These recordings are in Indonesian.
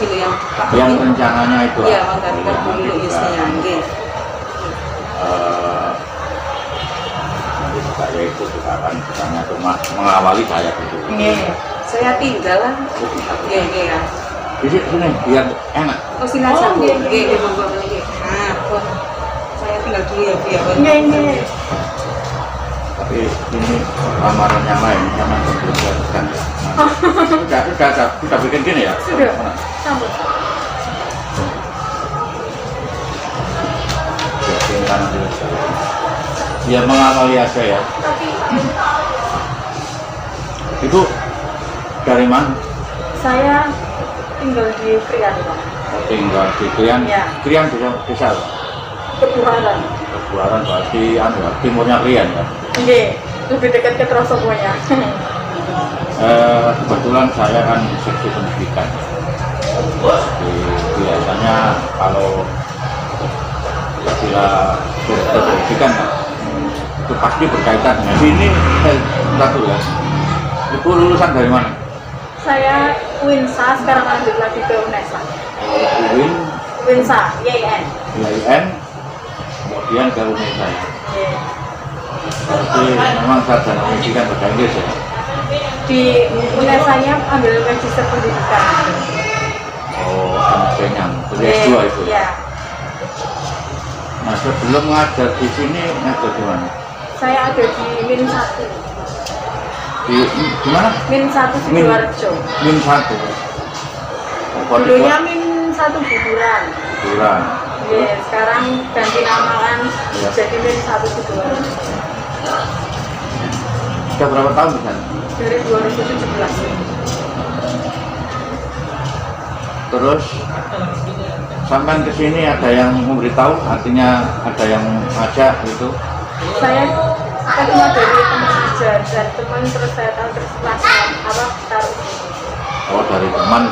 tadi loh yang rencananya itu. Iya, menggantikan dulu istrinya. Nggih. Nanti juga ya itu juga akan misalnya cuma mengawali saya dulu. Nggih. Saya tinggal lah. Nggih, nggih ya. Di sini biar enak. Oh, sini aja, Bu. Nggih, monggo nggih. Nah, pun saya tinggal dulu ya, Bu ya. Nggih, nggih. Tapi ini lamaran yang lain jangan belum dilakukan. Sudah bikin gini ya? Sudah. Sambut. Bikin tanah dulu. Ya mengawali aja ya. Tapi Ibu dari mana? saya tinggal di Krian, Pak. Tinggal di Krian. Ya. Krian desa. Kebuaran. Kebuaran berarti timurnya Krian ya. Nggih, lebih dekat ke Trosobonya. Kebetulan saya kan seksi pendidikan. Biasanya kalau istilah pendidikan itu pasti berkaitan dengan ini. Satu ya. Ibu lulusan dari mana? Saya Winsa, sekarang lanjut lagi ke UNESA. UIN, Winsa, YIN. IAIN, kemudian ke UNESA ya. Nggih. Berarti memang sarjana pendidikan bahasa Inggris ya. Di UNESA-nya ambil magister pendidikan. Oh, MSc-nya, S2 itu ya. Iya. Nah, sebelum ngajar di sini, ngajar di mana? Saya ada di Min 1. Di mana? Min 1 Sidoarjo. Min 1. Dulunya Min 1 Buburan. Buburan. Iya, sekarang ganti nama kan Iya. jadi Min 1 Sidoarjo. Sudah berapa tahun di sana? Dari 2017. Terus sampai ke sini ada yang memberitahu, artinya ada yang ngajak gitu. Saya cuma dari teman aja, dan teman terus saya tahu terus langsung apa taruh. Oh, dari teman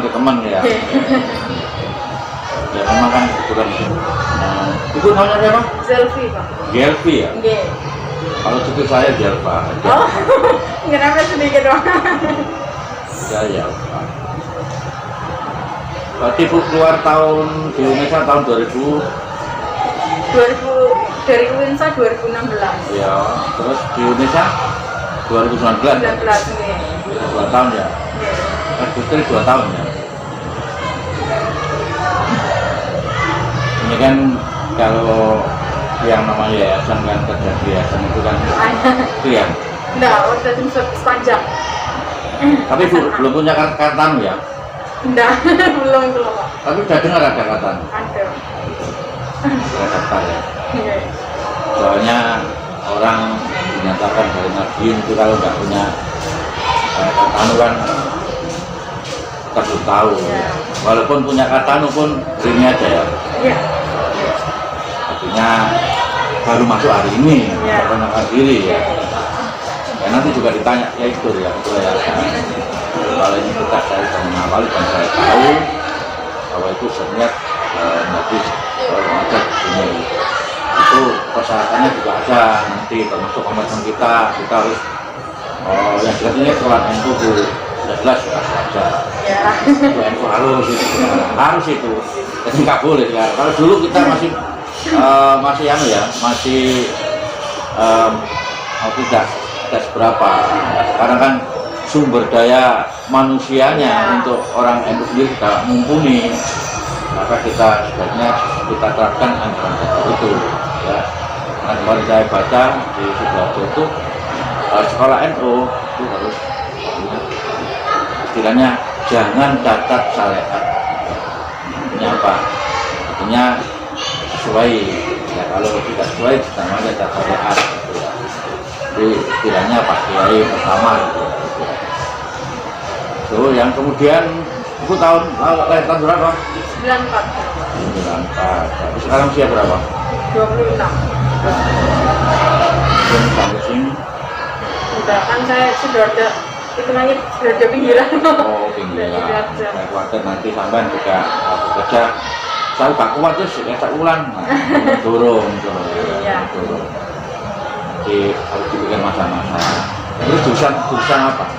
ke teman ya. Ya memang kan kurang. Nah, itu namanya siapa? Zelvi, Pak. Gelvi ya. Nggih. Kalau cucu saya Jelva. Oh, kenapa sedikit doang? Saya Jelva. Berarti Bu keluar tahun di Indonesia tahun 2000. 2000 dari Winsa 2016. Ya, terus di Indonesia 2019. 19 nih. 2 tahun ya. Nggih. Putri 2 tahun ya. Ini kan kalau yang namanya yayasan kan kerja di yayasan itu kan itu ya. Enggak, waktu itu sepanjang. Tapi Bu belum punya kartu ya. Enggak, belum Pak. Tapi udah dengar ada kartu. Ada. Sudah daftar ya. Nggih. Soalnya orang dinyatakan dari Nabiin itu kalau nggak punya kartu kan kita tahu. Ya. Walaupun punya kartu pun ini aja ya. Iya. Artinya baru masuk hari ini, Ya. perkenalkan diri ya. Ya nanti juga ditanya ya itu ya, kalau ini tugas saya sudah mengawali dan saya tahu bahwa itu sebenarnya nanti kalau ngajak ini itu persyaratannya juga ada nanti termasuk komitmen kita harus yang jelas ini kelas NU sudah jelas ya ada Ya. NU harus itu jadi nggak boleh ya kalau dulu kita masih tidak berapa sekarang kan sumber daya manusianya Ya. untuk orang NU sendiri tidak mumpuni, maka kita sebaiknya kita terapkan anjuran itu ya. Nah, kemarin saya baca di Sidoarjo itu sekolah NU itu harus istilahnya jangan cacat syariat. Artinya apa? Artinya sesuai ya, kalau tidak sesuai namanya cacat syariat gitu ya. Jadi istilahnya Pak Kiai pertama gitu. So, yang kemudian itu tahun berapa? 94. 94. Tapi sekarang usia berapa? 26. Belum sampai sini. Udah kan saya sudah ada hitungannya sudah ada pinggiran. Oh, pinggiran. Saya khawatir nanti sampean juga bekerja. Saya tak kuat terus tak ulang. Turun. Iya. Jadi harus dipikir masa-masa. Itu jurusan apa?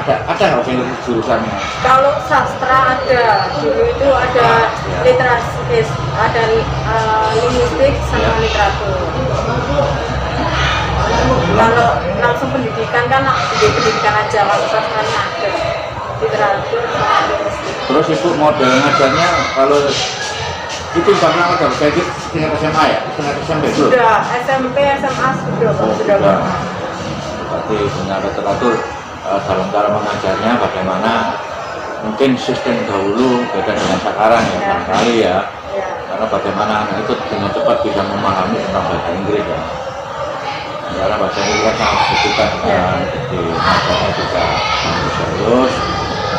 ada bahasa Inggris jurusannya? Kalau sastra ada, dulu itu ada literasi, ada linguistik sama Ya. literatur. Kalau langsung pendidikan kan di pendidikan aja, kalau sastranya ada literatur sama linguistik. Terus ibu model ngajarnya kalau itu pernah ada bahasa Inggris tingkat SMA ya? Tingkat SMP belum? Sudah SMP, SMA sudah, Pak, sudah sudah. pernah. Berarti punya literatur dalam cara mengajarnya bagaimana mungkin sistem dahulu beda dengan sekarang ya, Ya. barangkali ya. Ya. Karena bagaimana anak itu dengan cepat bisa memahami tentang bahasa Inggris ya. Karena bahasa Inggris kan sangat dibutuhkan kan, jadi ngajarnya juga sangat serius,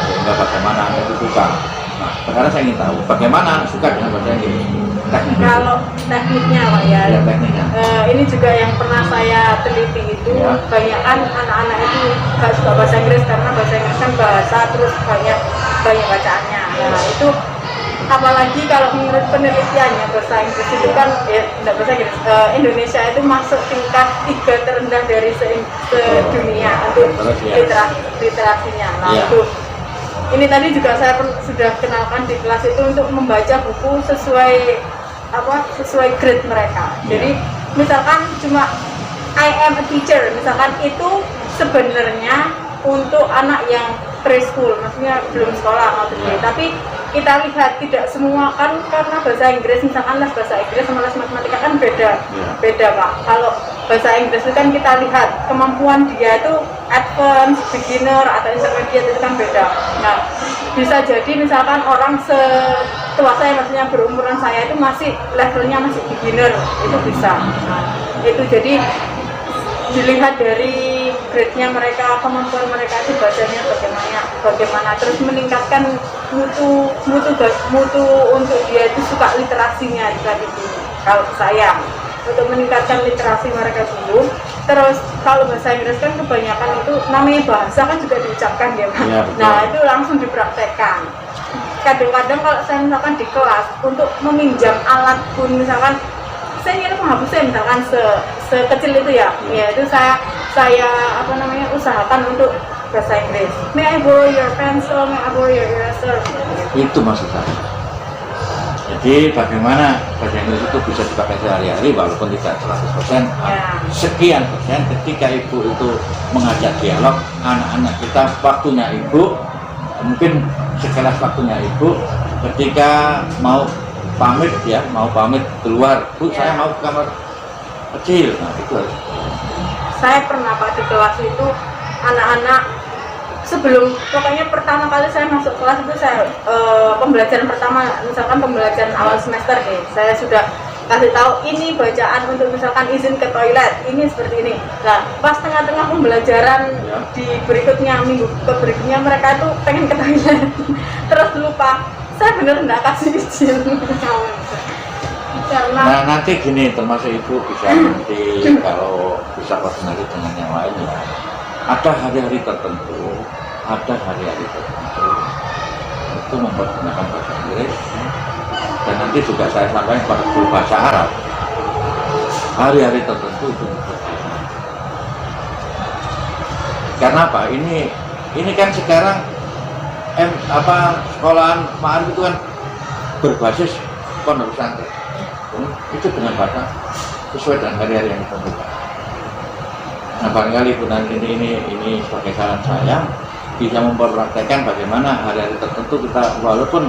sehingga bagaimana anak itu suka. Nah, sekarang saya ingin tahu bagaimana anak suka dengan bahasa Inggris. Tekniknya. Kalau tekniknya Pak ya, Ya, tekniknya. ini juga yang pernah saya teliti itu, Ya. banyakan anak-anak itu gak suka bahasa Inggris karena bahasa Inggris kan bahasa terus banyak bacaannya. Nah itu apalagi kalau menurut penelitiannya bahasa Inggris itu kan tidak bahasa Inggris, Indonesia itu masuk tingkat 3 terendah dari sedunia untuk Terus, ya. literasinya. Nah Ya. itu ini tadi juga saya sudah kenalkan di kelas itu untuk membaca buku sesuai grade mereka. Jadi misalkan cuma I am a teacher, misalkan itu sebenarnya untuk anak yang preschool, maksudnya belum sekolah atau tapi kita lihat tidak semua kan, karena bahasa Inggris misalkan les bahasa Inggris sama les matematika kan beda Pak. Kalau bahasa Inggris itu kan kita lihat kemampuan dia itu advance, beginner atau intermediate, itu kan beda. Nah bisa jadi misalkan orang setua saya, maksudnya berumuran saya itu masih levelnya masih beginner, itu bisa. Nah itu jadi dilihat dari grade-nya mereka, kemampuan mereka itu bacanya bagaimana, terus meningkatkan mutu untuk dia itu suka literasinya tadi itu. Kalau saya untuk meningkatkan literasi mereka dulu, terus kalau bahasa Inggris kan kebanyakan itu namanya bahasa kan juga diucapkan ya Pak. Ya, betul. Nah itu langsung dipraktekkan. Kadang-kadang kalau saya misalkan di kelas untuk meminjam alat pun, misalkan saya ingin menghapusnya misalkan sekecil itu ya itu saya usahakan untuk bahasa Inggris. May I borrow your pencil, may I borrow your eraser? Itu maksud saya. Jadi bagaimana bahasa Inggris itu bisa dipakai sehari-hari walaupun tidak 100%, sekian persen ketika ibu itu mengajak dialog anak-anak kita, waktunya ibu mungkin sekelas waktunya ibu ketika mau pamit keluar, Bu saya mau ke kamar kecil, nah itu harus. Saya pernah Pak di kelas itu anak-anak pokoknya pertama kali saya masuk kelas itu saya pembelajaran pertama, misalkan pembelajaran awal semester saya sudah kasih tahu ini bacaan untuk misalkan izin ke toilet ini seperti ini. Nah pas tengah-tengah pembelajaran di berikutnya, minggu berikutnya mereka itu pengen ke toilet terus lupa, saya bener nggak kasih izin. Karena Nah nanti gini, termasuk ibu bisa nanti kalau bisa koordinasi dengan yang lain ya, ada hari-hari tertentu itu mempergunakan bahasa Inggris, dan nanti juga saya sampaikan pada guru bahasa Arab, hari-hari tertentu itu mempergunakan. Karena apa? Ini kan sekarang sekolahan Ma'arif itu kan berbasis pondok pesantren. Itu dengan bahasa sesuai dengan hari-hari yang ditentukan. Nah barangkali pun nanti ini sebagai saran saya bisa mempraktekkan bagaimana hari-hari tertentu kita walaupun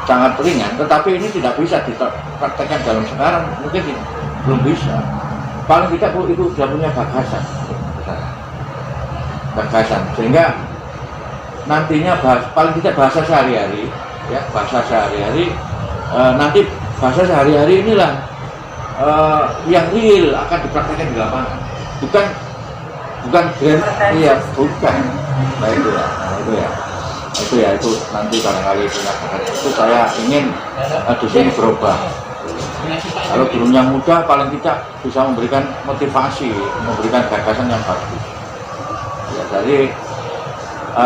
sangat ringan, tetapi ini tidak bisa dipraktekkan dalam sekarang, mungkin belum bisa. Paling tidak itu sudah punya bagasan, sehingga nantinya paling tidak bahasa sehari-hari ya, nanti bahasa sehari-hari inilah yang real akan dipraktekkan di lapangan, bukan bukan. Nah itu nanti barangkali punya itu saya ingin di sini berubah. Kalau gurunya muda paling tidak bisa memberikan motivasi, memberikan gagasan yang bagus. Ya jadi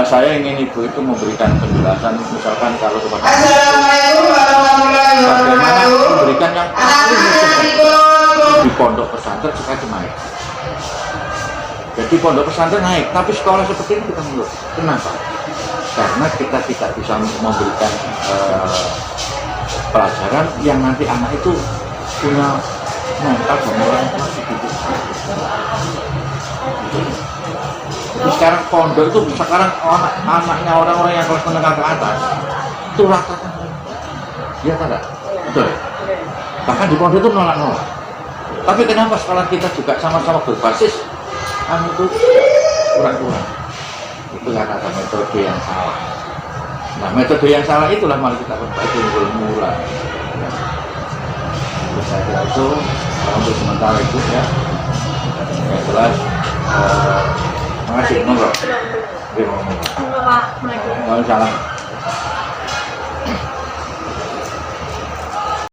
saya ingin ibu itu memberikan penjelasan, misalkan kalau kepada bagaimana memberikan yang paling di pondok pesantren sekali main. Jadi pondok pesantren naik, tapi sekolah seperti ini kita mundur. Kenapa? Karena kita tidak bisa memberikan pelajaran yang nanti anak itu punya mental dan moral yang begitu. Jadi sekarang pondok itu sekarang anaknya orang-orang yang kelas menengah ke atas itu rata-rata. Iya tidak? Betul. Bahkan di pondok itu nolak-nolak. Tapi kenapa sekolah kita juga sama-sama berbasis itu kurang-kurang? Itu karena ada metode yang salah. Nah, metode yang salah itulah malah kita perbaiki mula-mula. Ya. Saya kira itu untuk sementara itu ya. Yang jelas, terima kasih. Monggo. Waalaikumsalam. Waalaikumsalam.